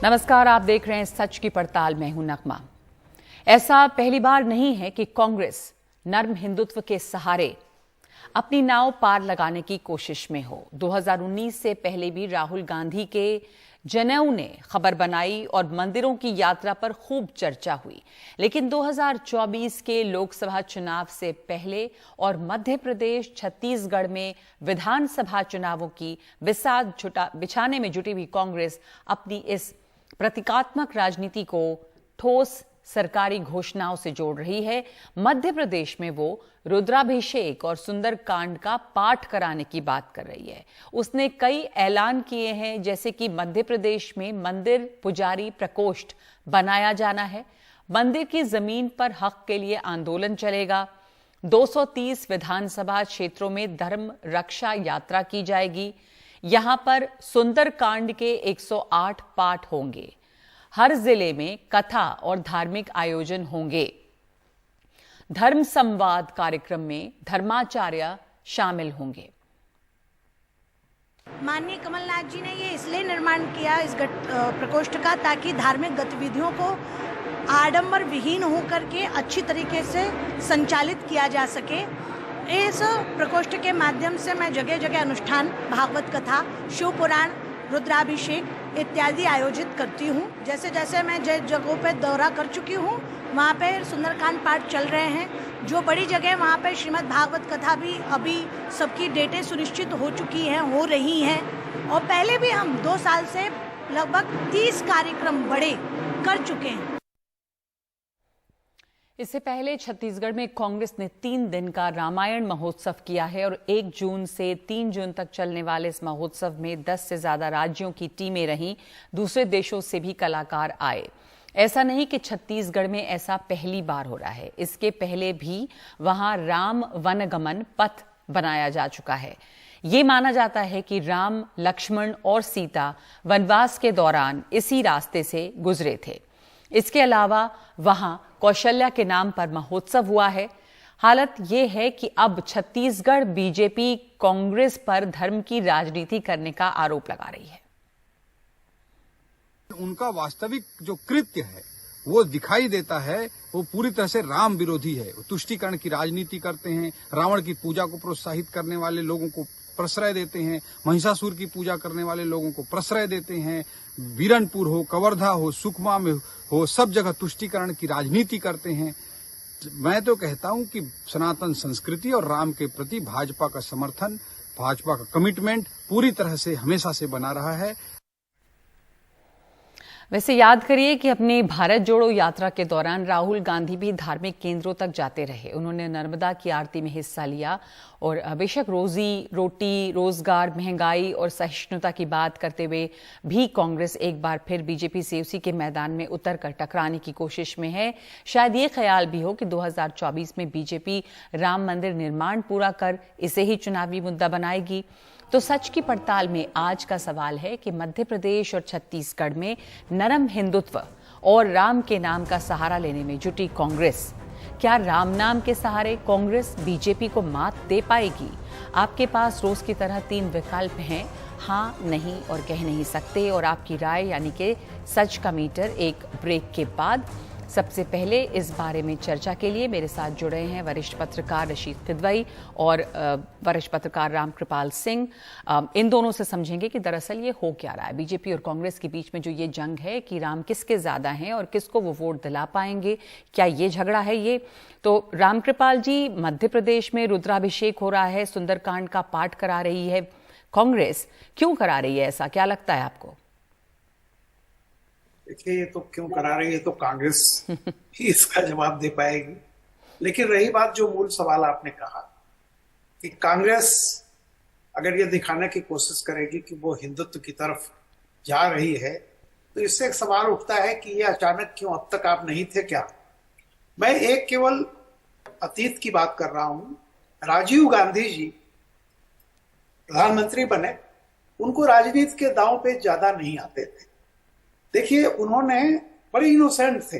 नमस्कार, आप देख रहे हैं सच की पड़ताल। मैं हूं नगमा। ऐसा पहली बार नहीं है कि कांग्रेस नर्म हिंदुत्व के सहारे अपनी नाव पार लगाने की कोशिश में हो। 2019 से पहले भी राहुल गांधी के जनेऊ ने खबर बनाई और मंदिरों की यात्रा पर खूब चर्चा हुई। लेकिन 2024 के लोकसभा चुनाव से पहले और मध्य प्रदेश, छत्तीसगढ़ में विधानसभा चुनावों की बिसात बिछाने में जुटी हुई कांग्रेस अपनी इस प्रतीकात्मक राजनीति को ठोस सरकारी घोषणाओं से जोड़ रही है। मध्य प्रदेश में वो रुद्राभिषेक और सुंदरकांड का पाठ कराने की बात कर रही है। उसने कई ऐलान किए हैं, जैसे कि मध्य प्रदेश में मंदिर पुजारी प्रकोष्ठ बनाया जाना है, मंदिर की जमीन पर हक के लिए आंदोलन चलेगा, 230 विधानसभा क्षेत्रों में धर्म रक्षा यात्रा की जाएगी, यहां पर सुंदरकांड के 108 पाठ होंगे, हर जिले में कथा और धार्मिक आयोजन होंगे, धर्म संवाद कार्यक्रम में धर्माचार्य शामिल होंगे। माननीय कमलनाथ जी ने ये इसलिए निर्माण किया इस प्रकोष्ठ का, ताकि धार्मिक गतिविधियों को आडंबर विहीन होकर के अच्छी तरीके से संचालित किया जा सके। इस प्रकोष्ठ के माध्यम से मैं जगह जगह अनुष्ठान, भागवत कथा, शिव पुराण, रुद्राभिषेक इत्यादि आयोजित करती हूँ। जैसे जैसे मैं जिन जगहों पे दौरा कर चुकी हूँ वहाँ पे सुंदरकांड पाठ चल रहे हैं। जो बड़ी जगह वहाँ पे श्रीमद् भागवत कथा भी अभी सबकी डेटें सुनिश्चित हो चुकी हैं, हो रही हैं। और पहले भी हम 2 साल से लगभग 30 कार्यक्रम बड़े कर चुके हैं। इससे पहले छत्तीसगढ़ में कांग्रेस ने 3 दिन का रामायण महोत्सव किया है और 1 जून से 3 जून तक चलने वाले इस महोत्सव में 10 से ज्यादा राज्यों की टीमें रहीं। दूसरे देशों से भी कलाकार आए। ऐसा नहीं कि छत्तीसगढ़ में ऐसा पहली बार हो रहा है, इसके पहले भी वहां राम वनगमन पथ बनाया जा चुका है। ये माना जाता है कि राम, लक्ष्मण और सीता वनवास के दौरान इसी रास्ते से गुजरे थे। इसके अलावा वहां कौशल्या के नाम पर महोत्सव हुआ है। हालत यह है कि अब छत्तीसगढ़ बीजेपी कांग्रेस पर धर्म की राजनीति करने का आरोप लगा रही है। उनका वास्तविक जो कृत्य है वो दिखाई देता है, वो पूरी तरह से राम विरोधी है। वो तुष्टीकरण की राजनीति करते हैं, रावण की पूजा को प्रोत्साहित करने वाले लोगों को प्रश्रय देते हैं, महिषासुर की पूजा करने वाले लोगों को प्रश्रय देते हैं। बीरनपुर हो, कवर्धा हो, सुकमा में हो, सब जगह तुष्टीकरण की राजनीति करते हैं। मैं तो कहता हूं कि सनातन संस्कृति और राम के प्रति भाजपा का समर्थन, भाजपा का कमिटमेंट पूरी तरह से हमेशा से बना रहा है। वैसे याद करिए कि अपनी भारत जोड़ो यात्रा के दौरान राहुल गांधी भी धार्मिक केंद्रों तक जाते रहे। उन्होंने नर्मदा की आरती में हिस्सा लिया और बेशक रोजी रोटी, रोजगार, महंगाई और सहिष्णुता की बात करते हुए भी कांग्रेस एक बार फिर बीजेपी से उसी के मैदान में उतरकर टकराने की कोशिश में है। शायद ये ख्याल भी हो कि 2024 में बीजेपी राम मंदिर निर्माण पूरा कर इसे ही चुनावी मुद्दा बनाएगी। तो सच की पड़ताल में आज का सवाल है कि मध्य प्रदेश और छत्तीसगढ़ में नरम हिंदुत्व और राम के नाम का सहारा लेने में जुटी कांग्रेस, क्या राम नाम के सहारे कांग्रेस बीजेपी को मात दे पाएगी? आपके पास रोज की तरह 3 विकल्प हैं, हाँ, नहीं और कह नहीं सकते, और आपकी राय यानी कि सच का मीटर एक ब्रेक के बाद। सबसे पहले इस बारे में चर्चा के लिए मेरे साथ जुड़े हैं वरिष्ठ पत्रकार रशीद किदवई और वरिष्ठ पत्रकार रामकृपाल सिंह। इन दोनों से समझेंगे कि दरअसल ये हो क्या रहा है। बीजेपी और कांग्रेस के बीच में जो ये जंग है कि राम किसके ज्यादा हैं और किसको वो वोट दिला पाएंगे, क्या ये झगड़ा है ये? तो रामकृपाल जी, मध्य प्रदेश में रुद्राभिषेक हो रहा है, सुंदरकांड का पाठ करा रही है कांग्रेस, क्यों करा रही है ऐसा, क्या लगता है आपको? देखिए, ये तो क्यों करा रही है तो कांग्रेस ही इसका जवाब दे पाएगी। लेकिन रही बात जो मूल सवाल आपने कहा कि कांग्रेस अगर ये दिखाने की कोशिश करेगी कि वो हिंदुत्व की तरफ जा रही है, तो इससे एक सवाल उठता है कि ये अचानक क्यों, अब तक आप नहीं थे क्या? मैं एक केवल अतीत की बात कर रहा हूं। राजीव गांधी जी प्रधानमंत्री बने, उनको राजनीति के दांव पे ज्यादा नहीं आते थे। देखिए, उन्होंने बड़े इनोसेंट थे।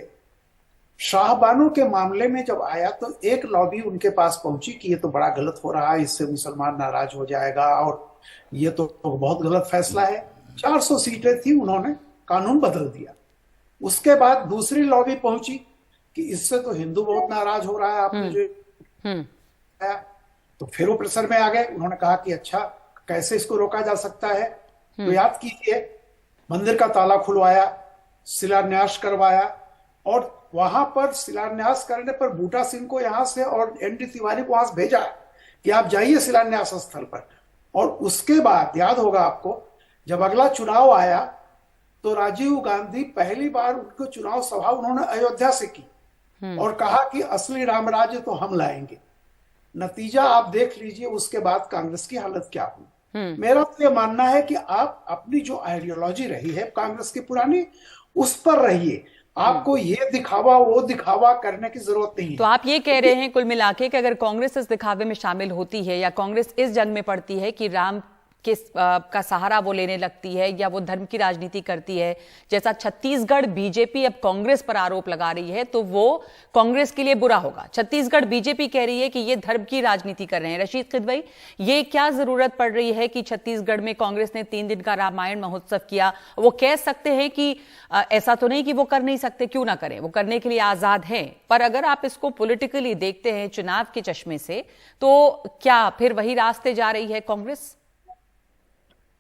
शाहबानों के मामले में जब आया तो एक लॉबी उनके पास पहुंची कि ये तो बड़ा गलत हो रहा है, इससे मुसलमान नाराज हो जाएगा और ये तो बहुत गलत फैसला है। 400 सीटें थी, उन्होंने कानून बदल दिया। उसके बाद दूसरी लॉबी पहुंची कि इससे तो हिंदू बहुत नाराज हो रहा है, आपने जो आया। तो फिर वो प्रेशर में आ गए। उन्होंने कहा कि अच्छा कैसे इसको रोका जा सकता है। तो याद कीजिए, मंदिर का ताला खुलवाया, शिलान्यास करवाया, और वहां पर शिलान्यास करने पर बूटा सिंह को यहां से और एनडी तिवारी को वहां से भेजा कि आप जाइए शिलान्यास स्थल पर। और उसके बाद याद होगा आपको, जब अगला चुनाव आया तो राजीव गांधी पहली बार उनको चुनाव सभा उन्होंने अयोध्या से की और कहा कि असली राम राज्य तो हम लाएंगे। नतीजा आप देख लीजिए उसके बाद कांग्रेस की हालत क्या हुई। मेरा तो ये मानना है कि आप अपनी जो आइडियोलॉजी रही है कांग्रेस की पुरानी, उस पर रहिए। आपको ये दिखावा वो दिखावा करने की जरूरत नहीं है। तो आप ये कह रहे हैं कुल मिला के कि अगर कांग्रेस इस दिखावे में शामिल होती है या कांग्रेस इस जंग में पड़ती है कि राम का सहारा वो लेने लगती है या वो धर्म की राजनीति करती है, जैसा छत्तीसगढ़ बीजेपी अब कांग्रेस पर आरोप लगा रही है, तो वो कांग्रेस के लिए बुरा होगा। छत्तीसगढ़ बीजेपी कह रही है कि ये धर्म की राजनीति कर रहे हैं। रशीद किदवई, ये क्या जरूरत पड़ रही है कि छत्तीसगढ़ में कांग्रेस ने 3 दिन का रामायण महोत्सव किया? वो कह सकते हैं कि ऐसा तो नहीं कि वो कर नहीं सकते, क्यों ना करें, वो करने के लिए आजाद हैं। पर अगर आप इसको पॉलिटिकली देखते हैं चुनाव के चश्मे से, तो क्या फिर वही रास्ते जा रही है कांग्रेस?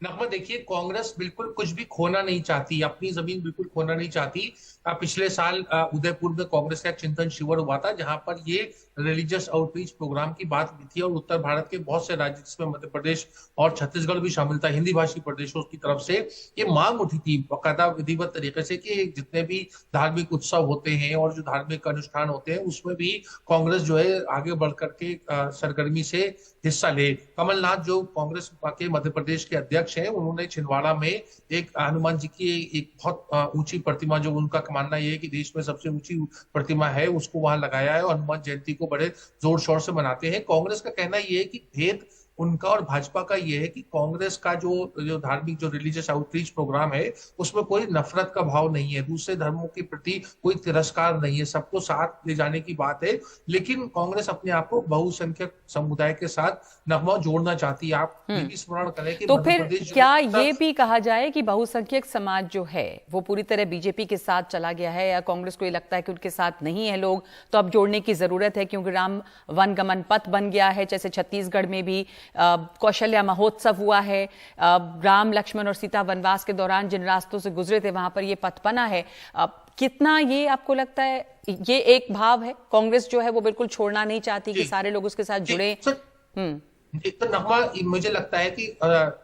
नगमा, देखिए, कांग्रेस बिल्कुल कुछ भी खोना नहीं चाहती, अपनी जमीन बिल्कुल खोना नहीं चाहती। पिछले साल उदयपुर में कांग्रेस का एक चिंतन शिविर हुआ था जहां पर ये रिलीजियस आउटरीच प्रोग्राम की बात की थी और उत्तर भारत के बहुत से राज्य जिसमें मध्य प्रदेश और छत्तीसगढ़ भी शामिल था, हिंदी भाषी प्रदेशों की तरफ से ये मांग उठी थी बाकायदा विधिवत तरीके से कि जितने भी धार्मिक उत्सव होते हैं और जो धार्मिक अनुष्ठान होते हैं उसमें भी कांग्रेस जो है आगे बढ़ करके सरगर्मी से हिस्सा ले। कमलनाथ जो कांग्रेस के मध्य प्रदेश के अध्यक्ष हैं, उन्होंने छिंदवाड़ा में एक हनुमान जी की एक बहुत ऊंची प्रतिमा, जो उनका मानना यह है कि देश में सबसे ऊंची प्रतिमा है, उसको वहां लगाया है और हनुमान जयंती को बड़े जोर शोर से मनाते हैं। कांग्रेस का कहना यह है कि भेद उनका और भाजपा का यह है कि कांग्रेस का जो धार्मिक जो रिलीजियस आउटरीच प्रोग्राम है उसमें कोई नफरत का भाव नहीं है, दूसरे धर्मों के प्रति कोई तिरस्कार नहीं है, सबको साथ ले जाने की बात है। लेकिन कांग्रेस अपने आप को बहुसंख्यक समुदाय के साथ नगमा जोड़ना चाहती है। आप ये भी स्मरण करें कि तो फिर क्या ये भी कहा जाए कि बहुसंख्यक समाज जो है वो पूरी तरह बीजेपी के साथ चला गया है, या कांग्रेस को ये लगता है कि उनके साथ नहीं है लोग, तो अब जोड़ने की जरूरत है क्योंकि राम वन गमन पथ बन गया है। जैसे छत्तीसगढ़ में भी कौशल्या महोत्सव हुआ है, राम लक्ष्मण और सीता वनवास के दौरान जिन रास्तों से गुजरे थे वहां पर ये पथ बना है। कितना ये आपको लगता है ये एक भाव है, कांग्रेस जो है वो बिल्कुल छोड़ना नहीं चाहती कि सारे लोग उसके साथ जुड़े? तो नगमा, मुझे लगता है कि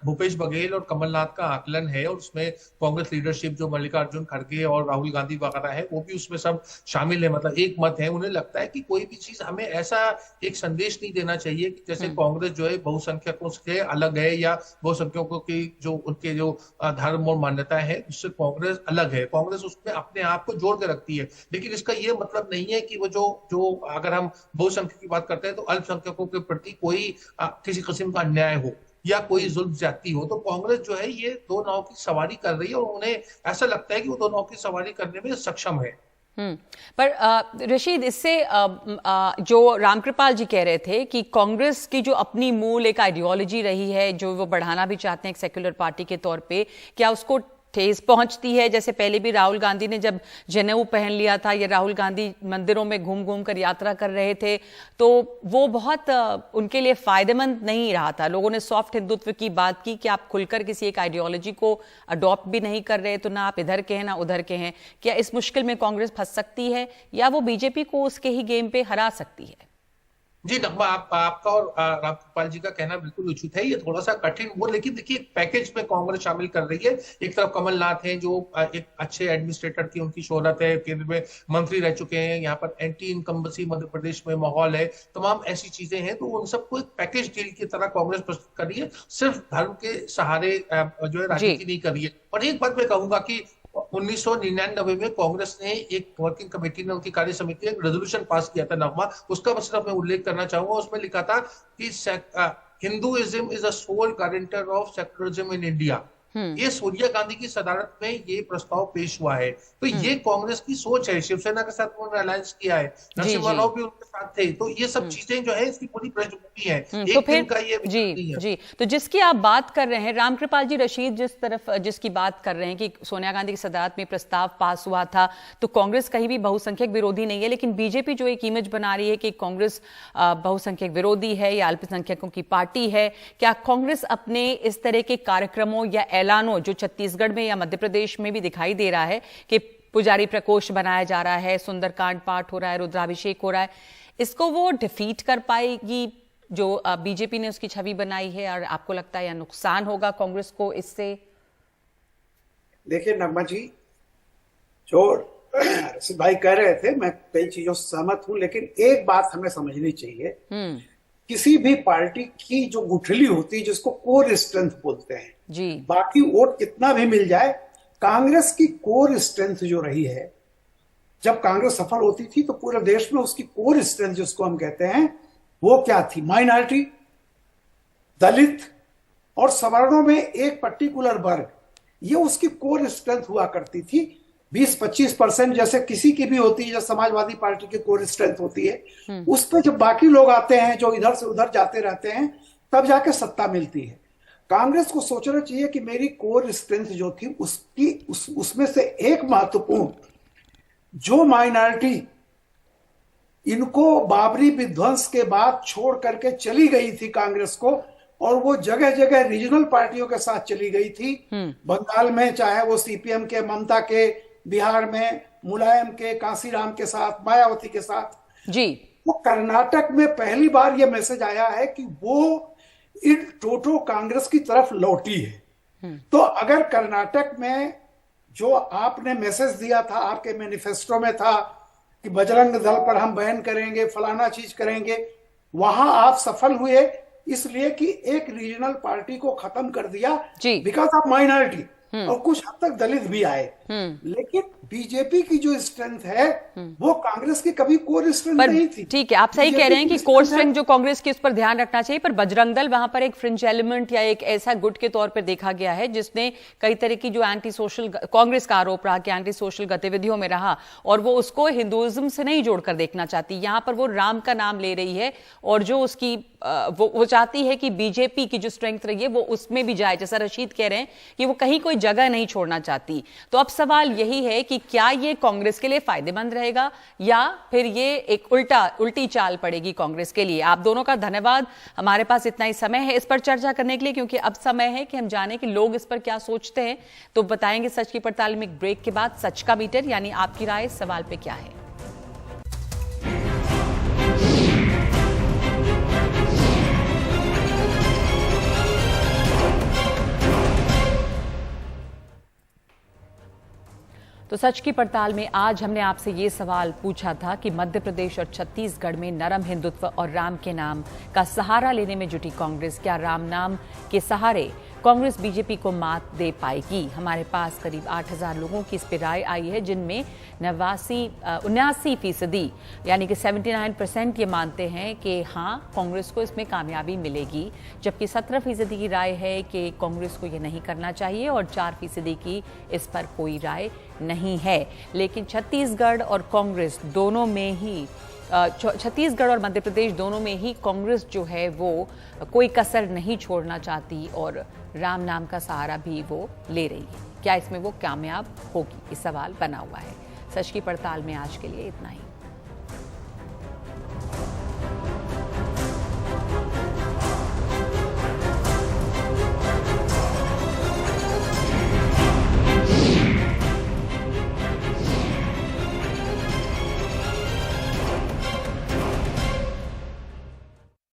भूपेश बघेल और कमलनाथ का आकलन है और उसमें कांग्रेस लीडरशिप जो मल्लिकार्जुन खड़गे और राहुल गांधी वगैरह है वो भी उसमें सब शामिल है, मतलब एक मत है। उन्हें लगता है कि कोई भी चीज हमें ऐसा एक संदेश नहीं देना चाहिए कि जैसे कांग्रेस जो है बहुसंख्यकों से अलग है या बहुसंख्यकों की जो उनके जो धर्म और मान्यताएं है उससे कांग्रेस अलग है। कांग्रेस उसमें अपने आप को जोड़ के रखती है, लेकिन इसका ये मतलब नहीं है कि वो जो अगर हम बहुसंख्यक की बात करते हैं तो अल्पसंख्यकों के प्रति कोई किसी किस्म का अन्याय हो या कोई जुल्म ज्यादती हो। तो कांग्रेस जो है ये दो नाव की सवारी कर रही है और उन्हें ऐसा लगता है कि वो दो नाव की सवारी करने में सक्षम है। पर रशीद, इससे जो रामकृपाल जी कह रहे थे कि कांग्रेस की जो अपनी मूल एक आइडियोलॉजी रही है जो वो बढ़ाना भी चाहते हैं एक सेक्युलर पार्टी के तौर पे, क्या उसको ठेस पहुंचती है? जैसे पहले भी राहुल गांधी ने जब जनेऊ पहन लिया था, या राहुल गांधी मंदिरों में घूम घूम कर यात्रा कर रहे थे, तो वो बहुत उनके लिए फायदेमंद नहीं रहा था। लोगों ने सॉफ्ट हिंदुत्व की बात की कि आप खुलकर किसी एक आइडियोलॉजी को अडॉप्ट भी नहीं कर रहे, तो ना आप इधर के हैं ना उधर के हैं। क्या इस मुश्किल में कांग्रेस फंस सकती है या वो बीजेपी को उसके ही गेम पे हरा सकती है? जी नगमा, आपका और रामकृपाल जी का कहना बिल्कुल उचित है। ये थोड़ा सा कठिन वो, लेकिन देखिए पैकेज में कांग्रेस शामिल कर रही है। एक तरफ कमलनाथ हैं जो एक अच्छे एडमिनिस्ट्रेटर की उनकी शोहरत है, केंद्र में मंत्री रह चुके हैं, यहाँ पर एंटी इनकम्बेंसी मध्य प्रदेश में माहौल है, तमाम ऐसी चीजें हैं। तो उन सबको एक पैकेज डील की तरह कांग्रेस प्रस्तुत कर रही है, सिर्फ धर्म के सहारे जो है राजनीति नहीं कर रही है। और एक बात मैं कहूंगा कि 1999 में कांग्रेस ने एक वर्किंग कमेटी ने उनकी कार्य समिति एक रेजोल्यूशन पास किया था नगमा, उसका सिर्फ मैं उल्लेख करना चाहूंगा। उसमें लिखा था कि Hinduism is a sole guarantor of secularism in India. ये सोनिया गांधी की सदारत में ये प्रस्ताव पेश हुआ है। तो ये कांग्रेस की सोच है। शिवसेना के साथ उन्होंने अलायंस किया है, नरसिम्हा राव भी उनके साथ थे। तो ये सब चीजें जो है इसकी पूरी पृष्ठभूमि है। तो एक दिन का ये जी नहीं है। जी, तो जिसकी आप बात कर रहे हैं, रामकृपाल जी रशीद जिसकी बात कर रहे हैं कि सोनिया गांधी की सदारत में प्रस्ताव पास हुआ था, तो कांग्रेस कहीं भी बहुसंख्यक विरोधी नहीं है, लेकिन बीजेपी जो एक इमेज बना रही है कि कांग्रेस बहुसंख्यक विरोधी है या अल्पसंख्यकों की पार्टी है, क्या कांग्रेस अपने इस तरह के कार्यक्रमों या ऐलानों जो छत्तीसगढ़ में या मध्य प्रदेश में भी दिखाई दे रहा है कि पुजारी प्रकोष्ठ बनाया जा रहा है, सुंदरकांड पाठ हो रहा है, रुद्राभिषेक हो रहा है, इसको वो डिफीट कर पाएगी जो बीजेपी ने उसकी छवि बनाई है? और आपको लगता है या नुकसान होगा कांग्रेस को इससे? देखिए नगमा जी, जो रशीद भाई कह रहे थे, मैं कई चीजों से सहमत हूं, लेकिन एक बात हमें समझनी चाहिए। किसी भी पार्टी की जो गुठली होती है, जिसको कोर स्ट्रेंथ बोलते हैं जी, बाकी वोट कितना भी मिल जाए, कांग्रेस की कोर स्ट्रेंथ जो रही है, जब कांग्रेस सफल होती थी तो पूरे देश में उसकी कोर स्ट्रेंथ जिसको हम कहते हैं वो क्या थी? माइनॉरिटी, दलित और सवर्णों में एक पर्टिकुलर वर्ग, ये उसकी कोर स्ट्रेंथ हुआ करती थी। 20-25% जैसे किसी की भी होती है, जो समाजवादी पार्टी की कोर स्ट्रेंथ होती है, उस पर जब बाकी लोग आते हैं जो इधर से उधर जाते रहते हैं, तब जाके सत्ता मिलती है। कांग्रेस को सोचना चाहिए कि मेरी कोर स्ट्रेंथ जो थी उसमें से एक महत्वपूर्ण, जो माइनॉरिटी इनको बाबरी विध्वंस के बाद छोड़ करके चली गई थी कांग्रेस को, और वो जगह जगह रीजनल पार्टियों के साथ चली गई थी। बंगाल में चाहे वो सीपीएम के ममता के, बिहार में मुलायम के, कांसीराम के साथ, मायावती के साथ जी, वो कर्नाटक में पहली बार ये मैसेज आया है कि वो इन टोटो कांग्रेस की तरफ लौटी है। तो अगर कर्नाटक में जो आपने मैसेज दिया था, आपके मैनिफेस्टो में था कि बजरंग दल पर हम बैन करेंगे, फलाना चीज करेंगे, वहां आप सफल हुए इसलिए कि एक रीजनल पार्टी को खत्म कर दिया बिकॉज ऑफ माइनॉरिटी, और कुछ हद तक दलित भी आए। लेकिन बीजेपी की जो स्ट्रेंथ है वो कांग्रेस की कभी कोर स्ट्रेंथ नहीं थी। ठीक है, आप सही कह रहे हैं कि कोर स्ट्रेंथ जो कांग्रेस की, उस पर ध्यान रखना चाहिए, पर बजरंग दल वहां पर एक फ्रिंज एलिमेंट या एक ऐसा गुट के तौर पर देखा गया है जिसने कई तरह की जो एंटी सोशल, कांग्रेस का आरोप रहा कि एंटी सोशल गतिविधियों में रहा, और वो उसको हिंदुइज्म से नहीं जोड़कर देखना चाहती। यहां पर वो राम का नाम ले रही है, और जो उसकी वो चाहती है कि बीजेपी की जो स्ट्रेंथ रही है वो उसमें भी जाए, जैसा रशीद कह रहे हैं कि वो कहीं कोई जगह नहीं छोड़ना चाहती। तो अब सवाल यही है कि क्या ये कांग्रेस के लिए फायदेमंद रहेगा या फिर ये एक उल्टी चाल पड़ेगी कांग्रेस के लिए? आप दोनों का धन्यवाद। हमारे पास इतना ही समय है इस पर चर्चा करने के लिए, क्योंकि अब समय है कि हम जाने कि लोग इस पर क्या सोचते हैं। तो बताएंगे सच की पड़ताल में एक ब्रेक के बाद। सच का मीटर यानी आपकी राय इस सवाल पे क्या है? तो सच की पड़ताल में आज हमने आपसे ये सवाल पूछा था कि मध्य प्रदेश और छत्तीसगढ़ में नरम हिंदुत्व और राम के नाम का सहारा लेने में जुटी कांग्रेस, क्या राम नाम के सहारे कांग्रेस बीजेपी को मात दे पाएगी? हमारे पास करीब 8000 लोगों की इस पर राय आई है, जिनमें 79% यानी कि 79% ये मानते हैं कि हाँ, कांग्रेस को इसमें कामयाबी मिलेगी, जबकि 17% की राय है कि कांग्रेस को ये नहीं करना चाहिए, और 4% की इस पर कोई राय नहीं है। लेकिन छत्तीसगढ़ और कांग्रेस दोनों में ही, छत्तीसगढ़ और मध्य प्रदेश दोनों में ही कांग्रेस जो है वो कोई कसर नहीं छोड़ना चाहती, और राम नाम का सहारा भी वो ले रही है। क्या इसमें वो कामयाब होगी? इस सवाल बना हुआ है। सच की पड़ताल में आज के लिए इतना ही।